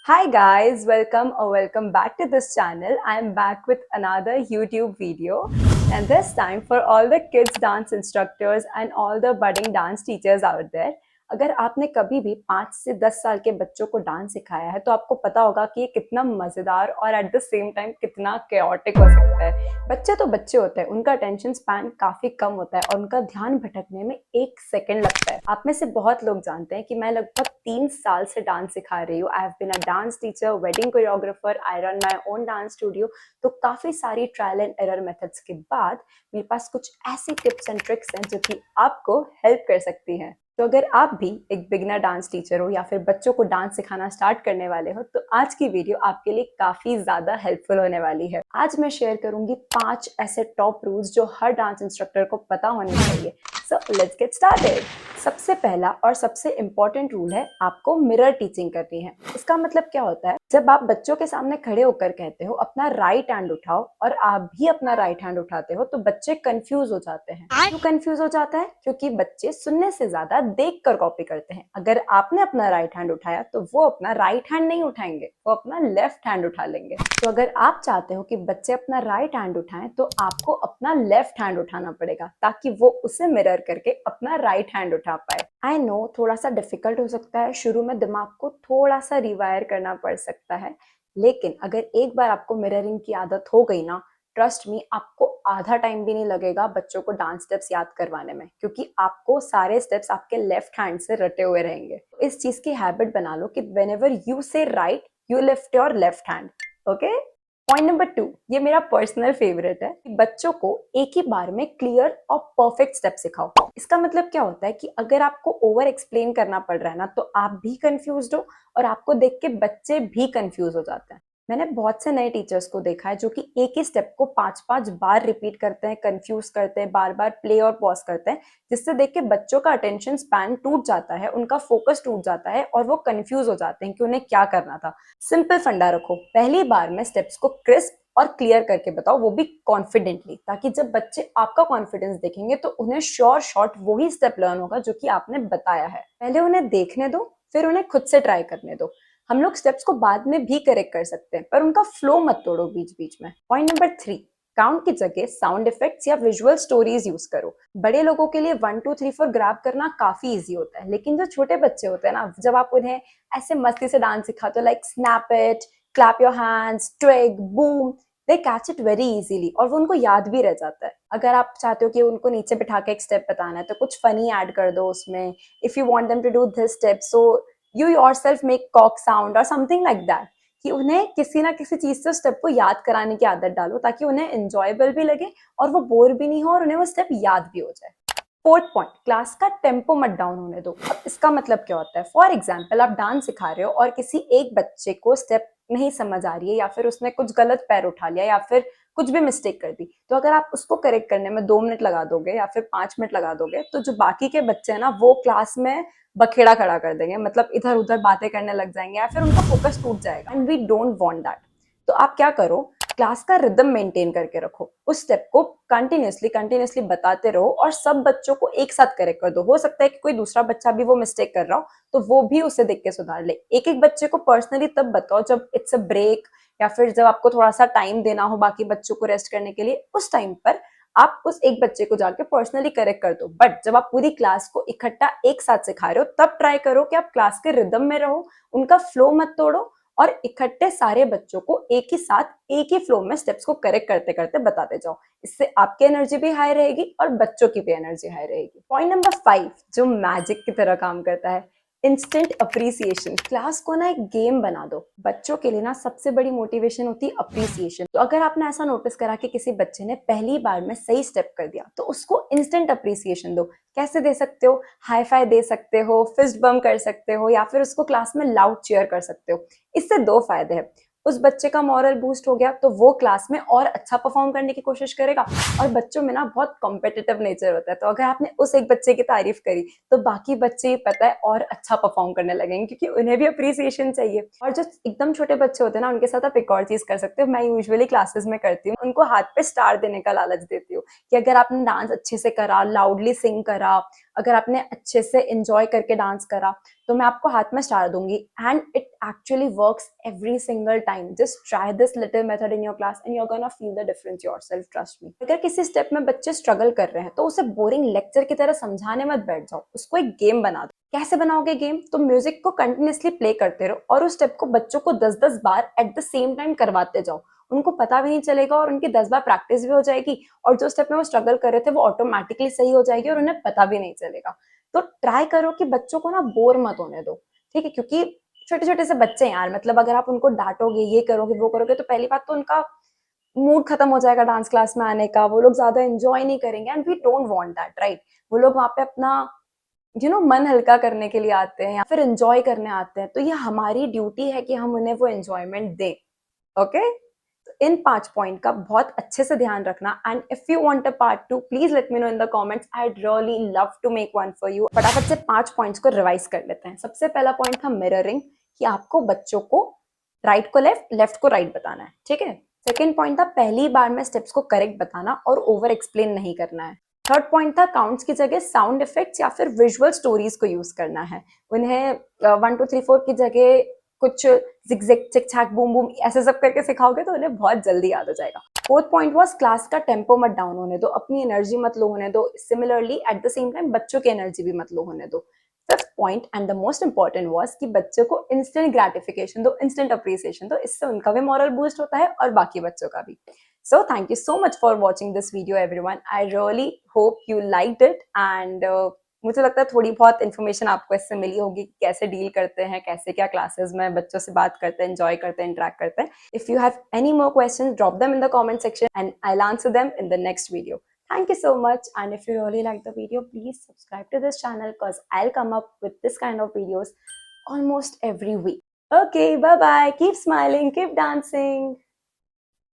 Hi guys, welcome back to this channel. I am back with another YouTube video, and this time for all the kids dance instructors and all the budding dance teachers out there. अगर आपने कभी भी 5 से 10 साल के बच्चों को dance सिखाया है तो आपको पता होगा कि ये कितना मजेदार और एट द सेम टाइम कितना chaotic हो सकता है। बच्चे तो बच्चे होते हैं, उनका अटेंशन स्पैन काफी कम होता है और उनका ध्यान भटकने में 1 सेकंड लगता है। आप में से बहुत लोग जानते हैं कि मैं लगभग 3 साल से डांस सिखा रही हूँ। I have been a dance teacher, wedding choreographer, I run my own dance studio. तो काफी सारी ट्रायल एंड एरर मेथड्स के बाद मेरे पास कुछ ऐसी टिप्स एंड ट्रिक्स हैं जो कि आपको हेल्प कर सकती हैं। तो अगर आप भी एक बिगिनर डांस टीचर हो या फिर बच्चों को डांस सिखाना स्टार्ट करने वाले हो तो आज की वीडियो आपके लिए काफी ज्यादा हेल्पफुल होने वाली है। आज मैं शेयर करूंगी 5 ऐसे टॉप रूल्स जो हर डांस इंस्ट्रक्टर को पता होने चाहिए। So let's get started. सबसे पहला और सबसे इम्पोर्टेंट रूल है, आपको मिरर टीचिंग करनी है। इसका मतलब क्या होता है, जब आप बच्चों के सामने खड़े होकर कहते हो अपना राइट हैंड उठाओ और आप भी अपना राइट हैंड उठाते हो तो बच्चे कंफ्यूज हो जाते हैं। क्यों कंफ्यूज हो जाता है? क्योंकि बच्चे सुनने से ज्यादा देखकर कॉपी करते हैं। अगर आपने अपना राइट हैंड उठाया तो वो अपना राइट हैंड नहीं उठाएंगे, वो अपना लेफ्ट हैंड उठा लेंगे। तो अगर आप चाहते हो कि बच्चे अपना राइट हैंड उठाएं तो आपको अपना लेफ्ट हैंड उठाना पड़ेगा ताकि वो उसे मिरर करके अपना राइट हैंड उठा पाए। आई नो थोड़ा सा डिफिकल्ट हो सकता है, शुरू में दिमाग को थोड़ा सा रिवायर करना पड़ सकता है, लेकिन अगर एक बार आपको मिररिंग की आदत हो गई ना, ट्रस्ट मी, आपको आधा टाइम भी नहीं लगेगा बच्चों को डांस स्टेप्स याद करवाने में, क्योंकि आपको सारे स्टेप्स आपके लेफ्ट हैंड से रटे हुए रहेंगे। इस चीज की हैबिट बना लो कि व्हेनेवर यू से right you lift your left hand. Okay. Point number 2, ये मेरा पर्सनल फेवरेट है कि बच्चों को एक ही बार में क्लियर और परफेक्ट स्टेप सिखाओ। इसका मतलब क्या होता है कि अगर आपको ओवर एक्सप्लेन करना पड़ रहा है ना तो आप भी कंफ्यूज हो और आपको देख के बच्चे भी कंफ्यूज हो जाते हैं। मैंने बहुत से नए टीचर्स को देखा है जो कि एक ही स्टेप को 5-5 बार रिपीट करते हैं, कंफ्यूज करते हैं, बार बार प्ले और पॉज करते हैं, जिससे देख के बच्चों का अटेंशन स्पैन टूट जाता है, उनका फोकस टूट जाता है और वो कंफ्यूज हो जाते हैं कि उन्हें क्या करना था। सिंपल फंडा रखो, पहली बार में स्टेप्स को क्रिस्प और क्लियर करके बताओ, वो भी कॉन्फिडेंटली, ताकि जब बच्चे आपका कॉन्फिडेंस देखेंगे तो उन्हें श्योर शॉट वही स्टेप लर्न होगा जो कि आपने बताया है। पहले उन्हें देखने दो, फिर उन्हें खुद से ट्राई करने दो। हम लोग स्टेप्स को बाद में भी करेक्ट कर सकते हैं, पर उनका फ्लो मत तोड़ो बीच बीच में। पॉइंट नंबर 3, काउंट की जगह साउंड इफेक्ट्स या विजुअल स्टोरीज यूज करो। बड़े लोगों के लिए 1 2 3 4 ग्रैब करना काफी इजी होता है, लेकिन जो छोटे बच्चे होते हैं ना, जब आप उन्हें ऐसे मस्ती से डांस सिखाते हो, like snap it, clap your hands, twig, boom, they catch it very easily और वो उनको याद भी रह जाता है। अगर आप चाहते हो कि उनको नीचे बिठा के एक स्टेप बताना है तो कुछ फनी ऐड कर दो उसमें। If you want them to do this step, so you yourself make cock sound और समथिंग लाइक दैट, कि उन्हें किसी ना किसी चीज से स्टेप को याद कराने की आदत डालो ताकि उन्हें एंजॉयबल भी लगे और वो बोर भी नहीं हो और उन्हें वो स्टेप याद भी हो जाए। फोर्थ पॉइंट, क्लास का टेम्पो मत डाउन होने दो। अब इसका मतलब क्या होता है? फॉर एग्जाम्पल, आप डांस सिखा रहे हो और किसी एक बच्चे को स्टेप नहीं समझ आ रही है या फिर उसने कुछ गलत पैर उठा लिया या फिर कुछ भी मिस्टेक कर दी, तो अगर आप उसको करेक्ट करने में 2 मिनट लगा दोगे या फिर 5 मिनट लगा दोगे तो जो बाकी के बच्चे हैं ना, वो क्लास में बखेड़ा खड़ा कर देंगे, मतलब इधर उधर बातें करने लग जाएंगे या फिर उनका फोकस टूट जाएगा, and we don't want that. तो आप क्या करो, क्लास का रिदम मेंटेन करके रखो, उस स्टेप को कंटिन्यूसली बताते रहो और सब बच्चों को एक साथ करेक्ट कर दो। हो सकता है कि कोई दूसरा बच्चा भी वो मिस्टेक कर रहा हो तो वो भी उसे देख के सुधार ले। एक एक बच्चे को पर्सनली तब बताओ जब इट्स अ ब्रेक या फिर जब आपको थोड़ा सा टाइम देना हो बाकी बच्चों को रेस्ट करने के लिए, उस टाइम पर आप उस एक बच्चे को जाके पर्सनली करेक्ट कर दो। बट जब आप पूरी क्लास को इकट्ठा एक साथ सिखा रहे हो तब ट्राई करो कि आप क्लास के रिदम में रहो, उनका फ्लो मत तोड़ो और इकट्ठे सारे बच्चों को एक ही साथ एक ही फ्लो में स्टेप्स को करेक्ट करते करते बताते जाओ। इससे आपकी एनर्जी भी हाई रहेगी और बच्चों की भी एनर्जी हाई रहेगी। पॉइंट नंबर 5, जो मैजिक की तरह काम करता है, इंस्टेंट अप्रिसिएशन। क्लास को ना एक गेम बना दो। बच्चों के लिए ना सबसे बड़ी मोटिवेशन होती है अप्रिसिएशन। तो अगर आपने ऐसा नोटिस करा कि किसी बच्चे ने पहली बार में सही स्टेप कर दिया तो उसको इंस्टेंट अप्रिसिएशन दो। कैसे दे सकते हो? हाई फाई दे सकते हो, फिस्ट बम कर सकते हो या फिर उसको क्लास में लाउड चीयर कर सकते हो। इससे 2 फायदे हैं, उस बच्चे का मॉरल बूस्ट हो गया तो वो क्लास में और अच्छा परफॉर्म करने की कोशिश करेगा, और बच्चों में ना बहुत कॉम्पिटिटिव नेचर होता है, तो अगर आपने उस एक बच्चे की तारीफ करी तो बाकी बच्चे पता है और अच्छा परफॉर्म करने लगेंगे क्योंकि उन्हें भी अप्रिसिएशन चाहिए। और जो एकदम छोटे बच्चे होते हैं ना, उनके साथ आप एक और चीज कर सकते हो, मैं यूजुअली क्लासेस में करती हूँ, उनको हाथ पे स्टार देने का लालच देती हूँ कि अगर आपने डांस अच्छे से करा, लाउडली सिंग करा, अगर आपने अच्छे से enjoy करके डांस करा तो मैं आपको हाथ में स्टार दूंगी and it actually works every single time. Just try this little method in your class and you're gonna feel the difference yourself, trust me. अगर किसी स्टेप में बच्चे स्ट्रगल कर रहे हैं तो उसे बोरिंग लेक्चर की तरह समझाने मत बैठ जाओ, उसको एक गेम बना दो। कैसे बनाओगे गेम? तो म्यूजिक को कंटिन्यूसली प्ले करते रहो और उस स्टेप को बच्चों को 10-10 बार एट द सेम टाइम करवाते जाओ। उनको पता भी नहीं चलेगा और उनकी 10 बार प्रैक्टिस भी हो जाएगी और जो स्टेप में वो स्ट्रगल कर रहे थे वो ऑटोमेटिकली सही हो जाएगी और उन्हें पता भी नहीं चलेगा। तो ट्राई करो कि बच्चों को ना बोर मत होने दो, ठीक है? क्योंकि छोटे छोटे से बच्चे हैं यार, मतलब अगर आप उनको डांटोगे, ये करोगे, वो करोगे, तो पहली बात तो उनका मूड खत्म हो जाएगा डांस क्लास में आने का, वो लोग ज्यादा एंजॉय नहीं करेंगे and we don't want that, right? वो लोग वहां पे अपना मन हल्का करने के लिए आते हैं या फिर एंजॉय करने आते हैं, तो ये हमारी ड्यूटी है कि हम उन्हें वो एंजॉयमेंट दें। ओके, तो इन 5 पॉइंट का बहुत अच्छे से ध्यान रखना and if you want a part 2 please let me know in the comments, I really love to make one for you. फटाफट से 5 पॉइंट्स को रिवाइज कर लेते हैं। सबसे पहला पॉइंट था मिररिंग, कि आपको बच्चों को राइट को लेफ्ट, लेफ्ट को राइट बताना है, ठीक है? सेकेंड पॉइंट था पहली बार में स्टेप्स को करेक्ट बताना और ओवर एक्सप्लेन नहीं करना है। थर्ड पॉइंट था काउंट्स की जगह साउंड इफेक्ट्स या फिर विजुअल स्टोरीज को यूज करना है। उन्हें 1 2 3 4 की जगह कुछ जिग जिग चिक छैक बूम बूम ऐसे सब करके सिखाओगे तो उन्हें बहुत जल्दी याद हो जाएगा। फोर्थ पॉइंट वाज क्लास का टेम्पो मत डाउन होने दो, अपनी एनर्जी मत लो होने दो, similarly at the same time बच्चों की एनर्जी भी मत लो होने दो। Fifth point and the most important was कि बच्चों को इंस्टेंट ग्रेटिफिकेशन दो, इंस्टेंट अप्रिसिएशन दो, इससे उनका भी मॉरल बूस्ट होता है और बाकी बच्चों का भी। So thank you so much for watching this video everyone. I really hope you liked it and मुझे लगता है थोड़ी बहुत इन्फॉर्मेशन आपको इससे मिली होगी कि कैसे डील करते हैं, कैसे क्या क्लासेस में बच्चों से बात करते हैं, एंजॉय करते हैं, इंटरेक्ट करते हैं। If you have any more questions drop them in the comment section and I will answer them in the next video. Thank you so much, and if you really like the video, please subscribe to this channel because I'll come up with this kind of videos almost every week. Okay, bye bye. Keep smiling, keep dancing.